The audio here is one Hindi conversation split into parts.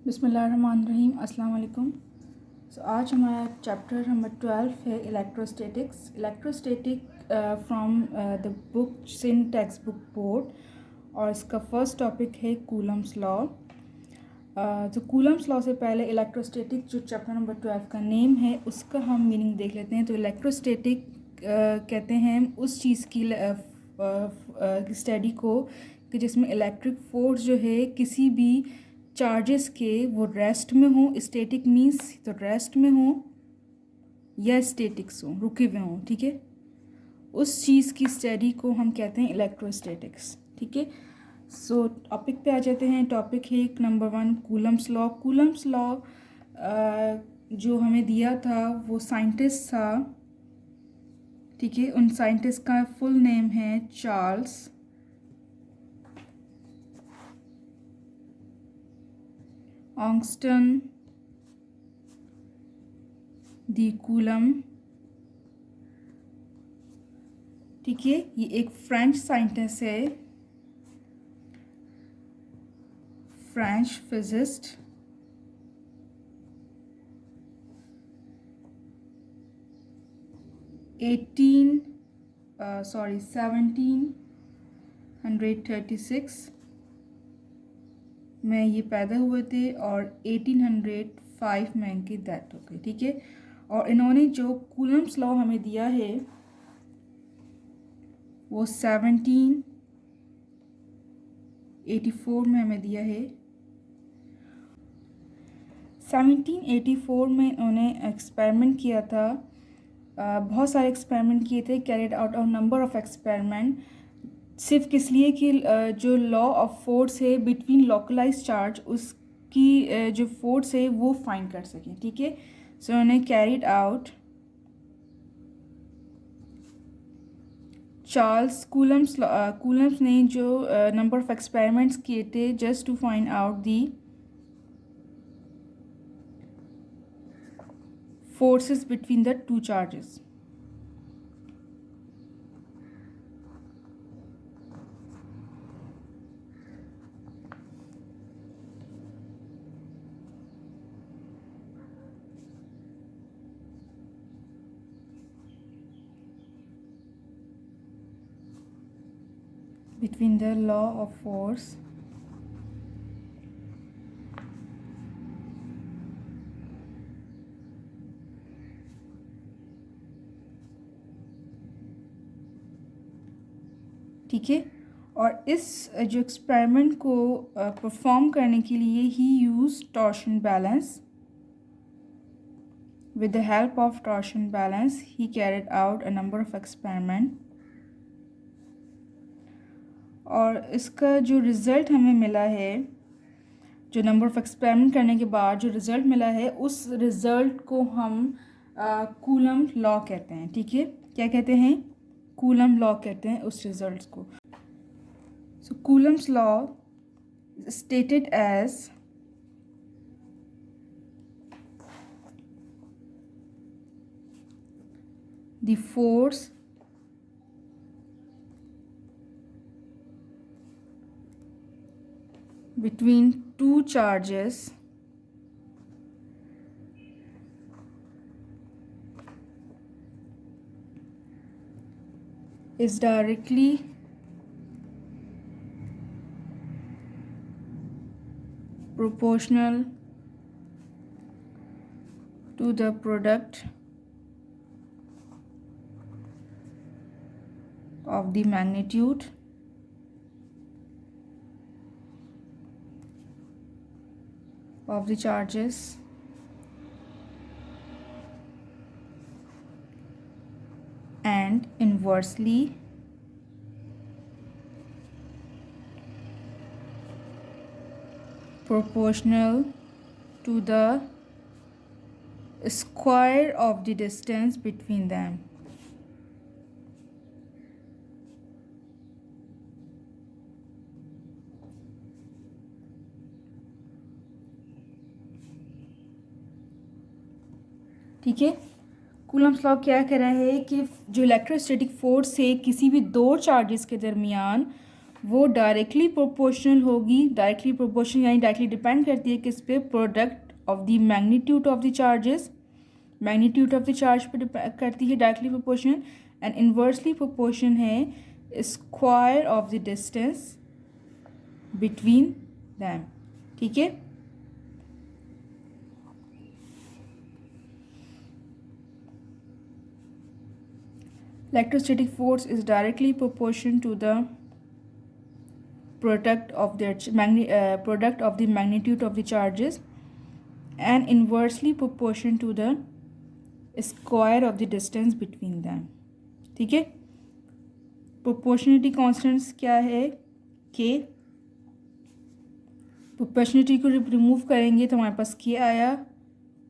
बिस्मिल्लाहिर्रहमानिर्रहीम अस्सलाम वालेकुम। आज हमारा चैप्टर नंबर 12 है electrostatics. From the book Sindh text book board और इसका फर्स्ट टॉपिक है कूलम्स लॉ। तो कूलम्स लॉ से पहले इलेक्ट्रोस्टैटिक जो चैप्टर नंबर 12 का नेम है उसका हम मीनिंग देख लेते हैं। तो इलेक्ट्रोस्टैटिक कहते हैं उस चीज़ की स्टडी को कि जिसमें इलेक्ट्रिक फोर्स जो है किसी भी चार्जेस के वो रेस्ट में हों। स्टैटिक मीन्स तो रेस्ट में हों या स्टैटिक्स हों, रुके हुए हों, ठीक है। उस चीज़ की स्टडी को हम कहते हैं इलेक्ट्रोस्टैटिक्स, ठीक है। सो टॉपिक पे आ जाते हैं। टॉपिक है number 1 Coulomb's law. Coulomb's law जो हमें दिया था वो साइंटिस्ट था, ठीक है। उन साइंटिस्ट का फुल नेम है चार्ल्स ऑंगस्टन दी कूलम, ठीक है। ये एक फ्रेंच साइंटिस्ट है, फ्रेंच फिजिस्ट। एटीन 1736 में ये पैदा हुए थे और 1805 में इनकी डेथ हो गई, ठीक है। और इन्होंने जो कूलम्स लॉ हमें दिया है वो 1784 में हमें दिया है। 1784 में उन्होंने एक्सपेरिमेंट किया था। बहुत सारे एक्सपेरिमेंट किए थे, carried out of number of experiment, सिर्फ किस लिए कि जो लॉ ऑफ फोर्स है बिटवीन लोकलाइज चार्ज उसकी जो फोर्स है वो फाइंड कर सकें, ठीक है। सो उन्होंने कैरिड आउट चार्ल्स कूलम्स ने जो नंबर ऑफ एक्सपेरिमेंट्स किए थे just to find out the forces between the two charges. Between the law of force ठीक है। और इस जो एक्सपेरिमेंट को परफॉर्म करने के लिए he use torsion balance. With the help of torsion balance he carried out a number of experiment. और इसका जो रिज़ल्ट हमें मिला है, जो नंबर ऑफ एक्सपेरिमेंट करने के बाद जो रिज़ल्ट मिला है उस रिज़ल्ट को हम कूलम लॉ कहते हैं, ठीक है। क्या कहते हैं? कूलम लॉ कहते हैं उस रिज़ल्ट को। So Coulomb's law stated as the force between two charges is directly proportional to the product of the magnitude of the charges and inversely proportional to the square of the distance between them. ठीक है। कूलम्स लॉ क्या कह रहा है कि जो इलेक्ट्रोस्टैटिक फोर्स है किसी भी दो चार्जेस के दरमियान वो डायरेक्टली प्रोपोर्शनल होगी। डायरेक्टली प्रोपोर्शनल यानी डायरेक्टली डिपेंड करती है किस पे, product of the magnitude of the charges, magnitude of the charge पे डिपेंड करती है directly proportional. And inversely proportion है square of the distance between them. ठीक है, electrostatic force is directly proportional to the product of the magnitude of the charges and inversely proportional to the square of the distance between them। ठीक है, प्रोपोर्शनलिटी कॉन्स्टेंट्स क्या है, के। प्रोपोर्शनलिटी को रिमूव करेंगे तो हमारे पास के आया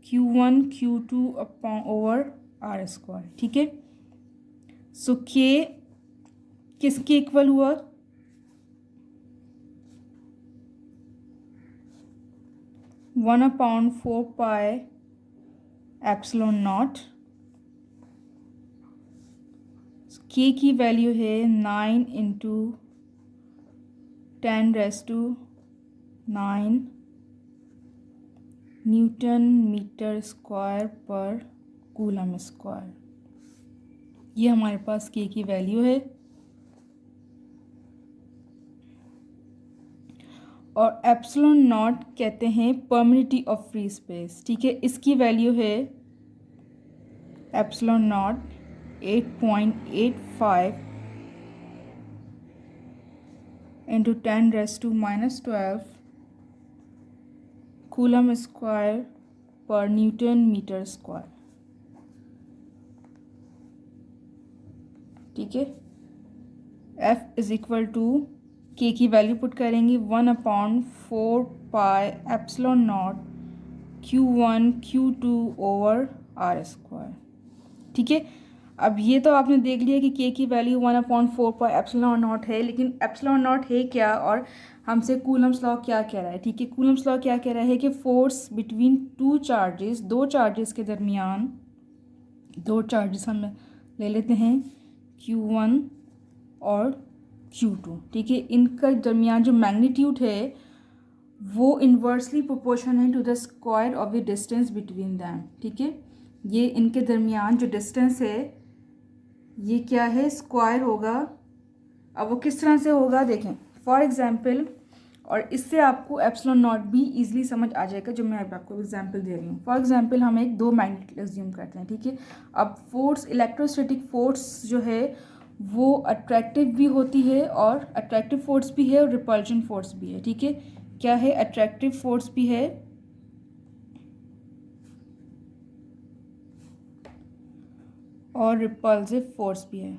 Q1 Q2 upon over r square. ठीक है, सो के किसके इक्वल हुआ, 1/4 पाई एप्सिलॉन नॉट। के की वैल्यू है 9 इंटू 10⁻⁹ न्यूटन मीटर स्क्वायर पर कूलम स्क्वायर। ये हमारे पास के की वैल्यू है। और एप्सिलॉन नॉट कहते हैं परमिटिविटी ऑफ फ्री स्पेस। ठीक है, इसकी वैल्यू है epsilon not 8.85 into 10⁻⁻12 coulomb square पर न्यूटन मीटर स्क्वायर। ठीक है, F इज इक्वल टू के की वैल्यू पुट करेंगे 1/4 pi epsilon not Q1 Q2 over r square. ठीक है, अब ये तो आपने देख लिया कि के की वैल्यू 1/4 पाई एप्सिलॉन नॉट है, लेकिन एप्सिलॉन नॉट है क्या और हमसे कूलम्स लॉ क्या कह रहा है। ठीक है, कूलम्स लॉ क्या कह रहा है कि फोर्स बिटवीन टू चार्जेस, दो चार्जेस के दरमियान, दो चार्जेस हम ले लेते हैं Q1 और Q2। ठीक है, इनका दरमियान जो मैग्नीट्यूड है वो इन्वर्सली प्रोपोर्शनल है to the square of the distance between them. ठीक है, ये इनके दरमियान जो डिस्टेंस है ये क्या है, स्क्वायर होगा। अब वो किस तरह से होगा देखें, फॉर एग्जांपल, और इससे आपको एप्सिलॉन नॉट भी इजीली समझ आ जाएगा जो मैं आपको एग्जांपल दे रही हूँ। फॉर एग्जांपल हम एक दो मैग्नेट एज्यूम करते हैं। ठीक है, अब फोर्स, इलेक्ट्रोस्टैटिक फोर्स जो है वो अट्रैक्टिव भी होती है, और अट्रैक्टिव फोर्स भी है और रिपल्जन फोर्स भी है। ठीक है, क्या है, अट्रैक्टिव फोर्स भी है और रिपल्सिव फोर्स भी है।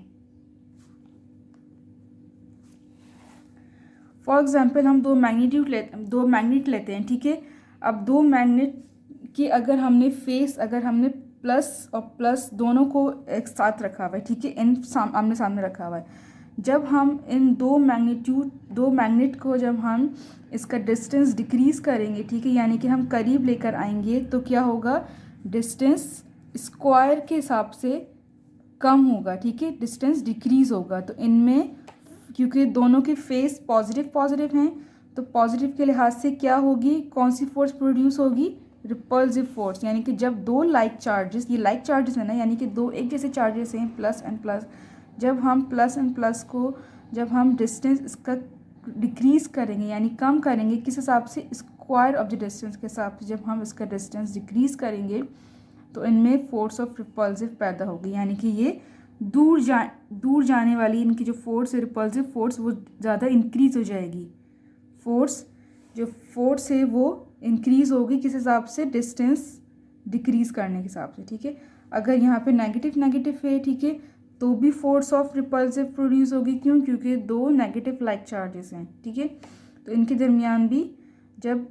फॉर एग्जांपल हम दो मैग्नेट लेते हैं। ठीक है, अब दो मैग्नेट की अगर हमने प्लस और प्लस दोनों को एक साथ रखा हुआ है। ठीक है, आमने सामने रखा हुआ है। जब हम इन दो मैग्नेट को जब हम इसका डिस्टेंस डिक्रीज़ करेंगे, ठीक है, यानी कि हम करीब लेकर आएंगे, तो क्या होगा, डिस्टेंस स्क्वायर के हिसाब से कम होगा। ठीक है, डिस्टेंस डिक्रीज़ होगा। तो इनमें क्योंकि दोनों के फेस पॉजिटिव हैं, तो पॉजिटिव के लिहाज से क्या होगी, कौन सी फोर्स प्रोड्यूस होगी, रिपल्सिव फोर्स। यानी कि जब दो लाइक चार्जेस, ये लाइक चार्जेस है ना, यानी कि दो एक जैसे चार्जेस हैं, प्लस एंड प्लस, जब हम प्लस एंड प्लस को जब हम डिस्टेंस इसका डिक्रीज़ करेंगे यानी कम करेंगे, किस हिसाब से, स्क्वायर ऑफ द डिस्टेंस के हिसाब से, जब हम इसका डिस्टेंस डिक्रीज़ करेंगे तो इनमें फोर्स ऑफ रिपल्सिव पैदा होगी। यानी कि ये दूर जाने वाली इनकी जो फोर्स है, रिपल्सिव फोर्स, वो ज़्यादा इंक्रीज़ हो जाएगी। फोर्स है वो इंक्रीज़ होगी किस हिसाब से, डिस्टेंस डिक्रीज़ करने के हिसाब से। ठीक है, अगर यहाँ पे नेगेटिव है, ठीक है, तो भी फोर्स ऑफ रिपल्सिव प्रोड्यूस होगी। क्यों, क्योंकि दो नेगेटिव लाइक चार्जेस हैं। ठीक है, तो इनके दरमियान भी जब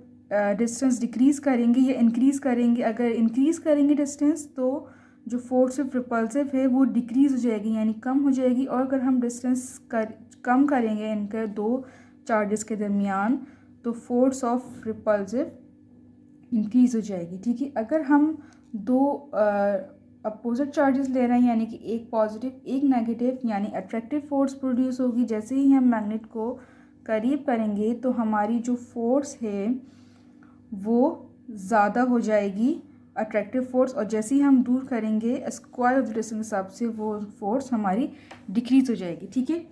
डिस्टेंस डिक्रीज़ करेंगे या इंक्रीज़ करेंगे, अगर इंक्रीज़ करेंगे डिस्टेंस तो जो फोर्स ऑफ रिपल्सिव है वो डिक्रीज़ हो जाएगी यानी कम हो जाएगी। और अगर हम डिस्टेंस कम करेंगे इनके दो चार्जेस के दरमियान, तो फोर्स ऑफ रिपल्सिव इंक्रीज़ हो जाएगी। ठीक है, अगर हम दो अपोजिट चार्जेस ले रहे हैं, यानी कि एक पॉजिटिव एक नेगेटिव, यानी अट्रैक्टिव फोर्स प्रोड्यूस होगी जैसे ही हम मैग्नेट को करीब करेंगे तो हमारी जो फोर्स है वो ज़्यादा हो जाएगी, अट्रैक्टिव फोर्स, और जैसे ही हम दूर करेंगे स्क्वायर ऑफ द डिस्टेंस के हिसाब से वो फोर्स हमारी डिक्रीज हो जाएगी। ठीक है,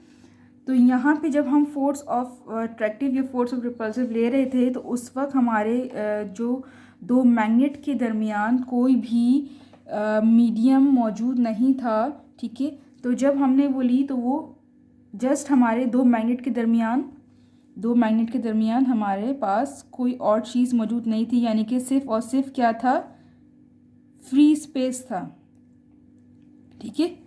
तो यहाँ पे जब हम फोर्स ऑफ अट्रैक्टिव या फोर्स ऑफ रिपल्सिव ले रहे थे तो उस वक्त हमारे जो दो मैग्नेट के दरमियान कोई भी मीडियम मौजूद नहीं था। ठीक है, तो जब हमने वो ली तो वो जस्ट हमारे दो मैग्नेट के दरमियान हमारे पास कोई और चीज़ मौजूद नहीं थी, यानी कि सिर्फ और सिर्फ क्या था, फ्री स्पेस था। ठीक है,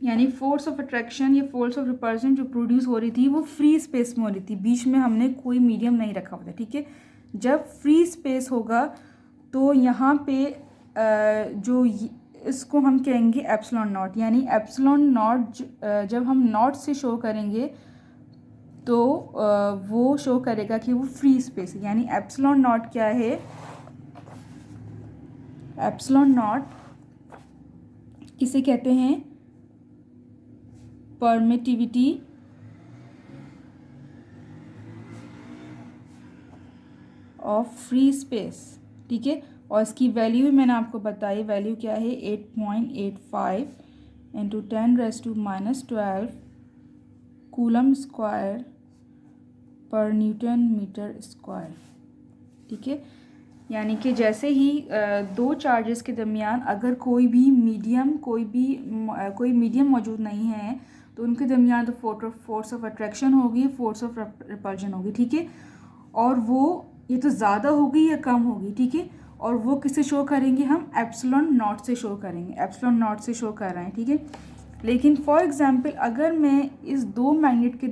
यानी फोर्स ऑफ अट्रैक्शन या फोर्स ऑफ रिपल्शन जो प्रोड्यूस हो रही थी वो फ्री स्पेस में हो रही थी, बीच में हमने कोई मीडियम नहीं रखा हुआ था। ठीक है, जब फ्री स्पेस होगा तो यहाँ पे जो इसको हम कहेंगे एप्सिलॉन नॉट, यानी एप्सिलॉन नॉट जब हम नॉट से शो करेंगे तो वो शो करेगा कि वो फ्री स्पेस है। यानी एप्सिलॉन नॉट क्या है, एप्सिलॉन नॉट किसे कहते हैं, परमिटिविटी ऑफ फ्री स्पेस। ठीक है, और इसकी वैल्यू भी मैंने आपको बताई, वैल्यू क्या है 8.85 इंटू 10⁻⁻12 कूलम स्क्वायर पर न्यूटन मीटर स्क्वायर। ठीक है, यानी कि जैसे ही दो चार्जेस के दरमियान अगर कोई मीडियम मौजूद नहीं है तो उनके दरमियान तो फोर्स ऑफ अट्रैक्शन होगी, फोर्स ऑफ रिपल्शन होगी। ठीक है, और वो ये तो ज़्यादा होगी या कम होगी। ठीक है, और वो किससे शो करेंगे, हम एप्सिलॉन नॉट से शो करेंगे, एप्सिलॉन नॉट से शो कर रहे हैं। ठीक है, लेकिन फॉर एग्जांपल अगर मैं इन दो मैग्नेट के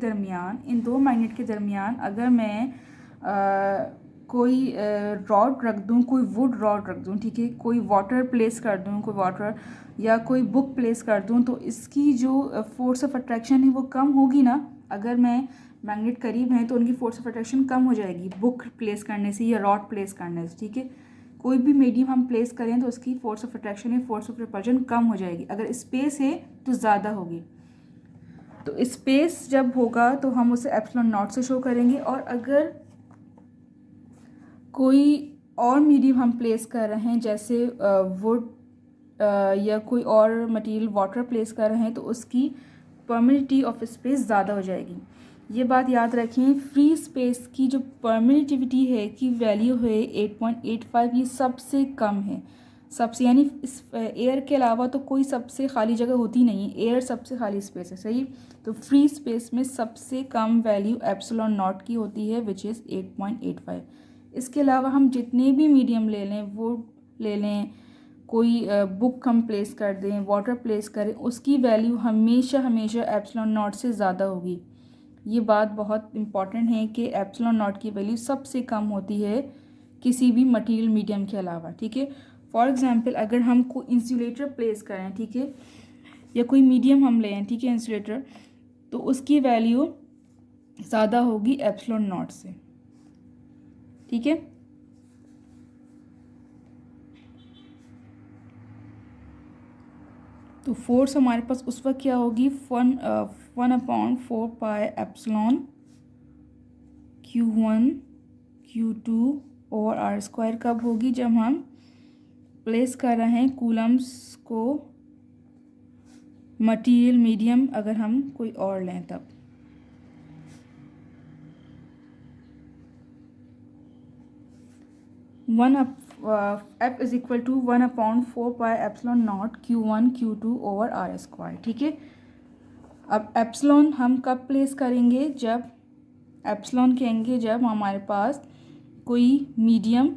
दरमियान अगर मैं कोई रॉड रख दूँ, कोई वुड रॉड रख दूँ, ठीक है, कोई वाटर प्लेस कर दूँ, कोई वाटर या कोई बुक प्लेस कर दूँ, तो इसकी जो फोर्स ऑफ अट्रैक्शन है वो कम होगी ना। अगर मैं मैग्नेट करीब हैं तो उनकी फोर्स ऑफ अट्रैक्शन कम हो जाएगी बुक प्लेस करने से या रॉड प्लेस करने से। ठीक है, कोई भी मीडियम हम प्लेस करें तो उसकी फोर्स ऑफ अट्रैक्शन या फोर्स ऑफ रिपल्शन कम हो जाएगी, अगर स्पेस है तो ज़्यादा होगी। तो स्पेस जब होगा तो हम उसे एप्सिलॉन नॉट से शो करेंगे, और अगर कोई और मीडियम हम प्लेस कर रहे हैं जैसे वुड या कोई और मटेरियल वाटर प्लेस कर रहे हैं तो उसकी परमिटिविटी ऑफ स्पेस ज़्यादा हो जाएगी। ये बात याद रखें, फ्री स्पेस की जो परमिटिविटी है की वैल्यू है 8.85, ये सबसे कम है, सबसे, यानी इस एयर के अलावा तो कोई सबसे खाली जगह होती नहीं है, एयर सबसे खाली स्पेस है। सही, तो फ्री स्पेस में सबसे कम वैल्यू एप्सिलॉन नॉट की होती है विच इज़ 8.85। इसके अलावा हम जितने भी मीडियम ले लें, वो ले लें, कोई बुक हम प्लेस कर दें, वाटर प्लेस करें, उसकी वैल्यू हमेशा एप्सिलॉन नॉट से ज़्यादा होगी। ये बात बहुत इम्पॉर्टेंट है कि एप्सिलॉन नॉट की वैल्यू सबसे कम होती है किसी भी मटेरियल मीडियम के अलावा। ठीक है, फॉर एग्जांपल अगर हम कोई इंसुलेटर प्लेस करें, ठीक है, या कोई मीडियम हम लें, ठीक है, इंसुलेटर, तो उसकी वैल्यू ज़्यादा होगी एप्सिलॉन नॉट से। ठीक है, तो फोर्स हमारे पास उस वक्त क्या होगी, 1/4 पाई एप्सिलॉन Q1 Q2 और आर स्क्वायर कब होगी, जब हम प्लेस कर रहे हैं कूलम्स को मटेरियल मीडियम अगर हम कोई और लें तब। F is equal to 1/4 pi epsilon not Q1 Q2 over r square. ठीक है, अब एप्सिलॉन हम कब प्लेस करेंगे, जब एप्सिलॉन कहेंगे जब हमारे पास कोई मीडियम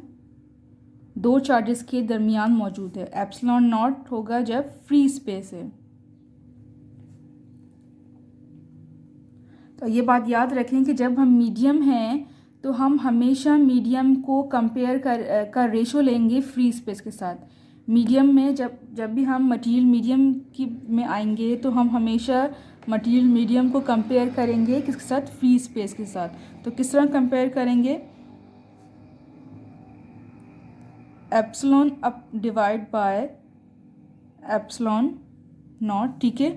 दो चार्जेस के दरमियान मौजूद है। एप्सिलॉन नॉट होगा जब फ्री स्पेस है। तो ये बात याद रखें कि जब हम मीडियम हैं तो हम हमेशा मीडियम को कंपेयर कर रेशो लेंगे फ्री स्पेस के साथ। मीडियम में जब भी हम मटेरियल मीडियम की में आएंगे तो हम हमेशा मटेरियल मीडियम को कंपेयर करेंगे किसके साथ, फ्री स्पेस के साथ। तो किस तरह कंपेयर करेंगे, epsilon up divide by epsilon not. ठीक है,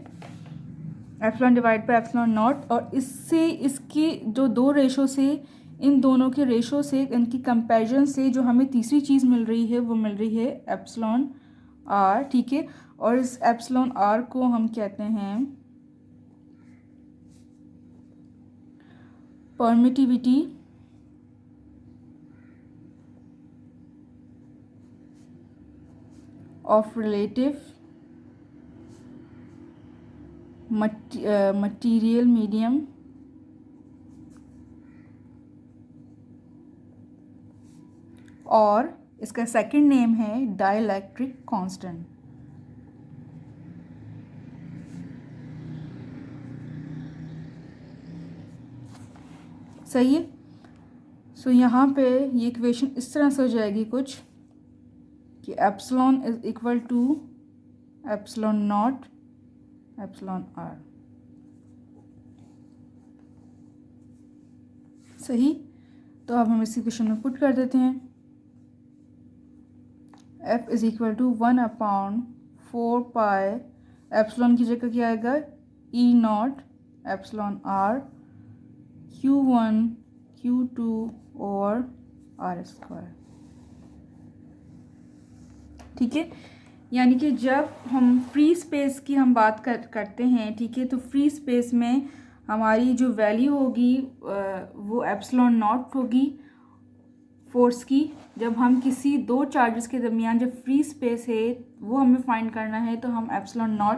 epsilon divide by epsilon not, और इससे इसकी जो दो रेशो से, इन दोनों के रेशो से, इनकी कंपैरिजन से जो हमें तीसरी चीज़ मिल रही है वो मिल रही है एप्सिलॉन आर, ठीक है। और इस एप्सिलॉन आर को हम कहते हैं permittivity of relative material medium और इसका सेकंड नेम है डाइलेक्ट्रिक कांस्टेंट। सही है। सो यहाँ पे ये इक्वेशन इस तरह से हो जाएगी कुछ कि epsilon is equal to epsilon not epsilon r. सही। तो अब हम इस इक्वेशन में पुट कर देते हैं। F is equal to 1/4 epsilon की जगह क्या आएगा, ई not epsilon are Q1 Q2 और आर स्क्वायर। ठीक है। यानी कि जब हम फ्री स्पेस की हम बात करते हैं, ठीक है, तो फ्री स्पेस में हमारी जो वैल्यू होगी वो एप्सिलॉन नॉट होगी फोर्स की। जब हम किसी दो चार्जेस के दरमियान जब फ्री स्पेस है वो हमें फाइंड करना है तो हम एप्सिलॉन नॉट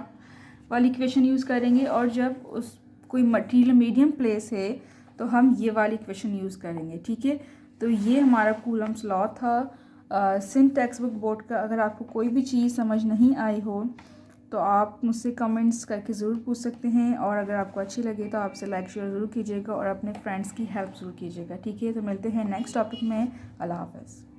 वाली इक्वेशन यूज़ करेंगे, और जब उस कोई मटीरियल मीडियम प्लेस है तो हम ये वाली इक्वेशन यूज़ करेंगे। ठीक है। तो ये हमारा कूलम्स लॉ था सिंध टेक्स्ट बुक बोर्ड का। अगर आपको कोई भी चीज़ समझ नहीं आई हो तो आप मुझसे कमेंट्स करके ज़रूर पूछ सकते हैं, और अगर आपको अच्छी लगे तो आपसे लाइक शेयर ज़रूर कीजिएगा और अपने फ्रेंड्स की हेल्प ज़रूर कीजिएगा। ठीक है। तो मिलते हैं नेक्स्ट टॉपिक में। अल्लाह हाफ़िज़।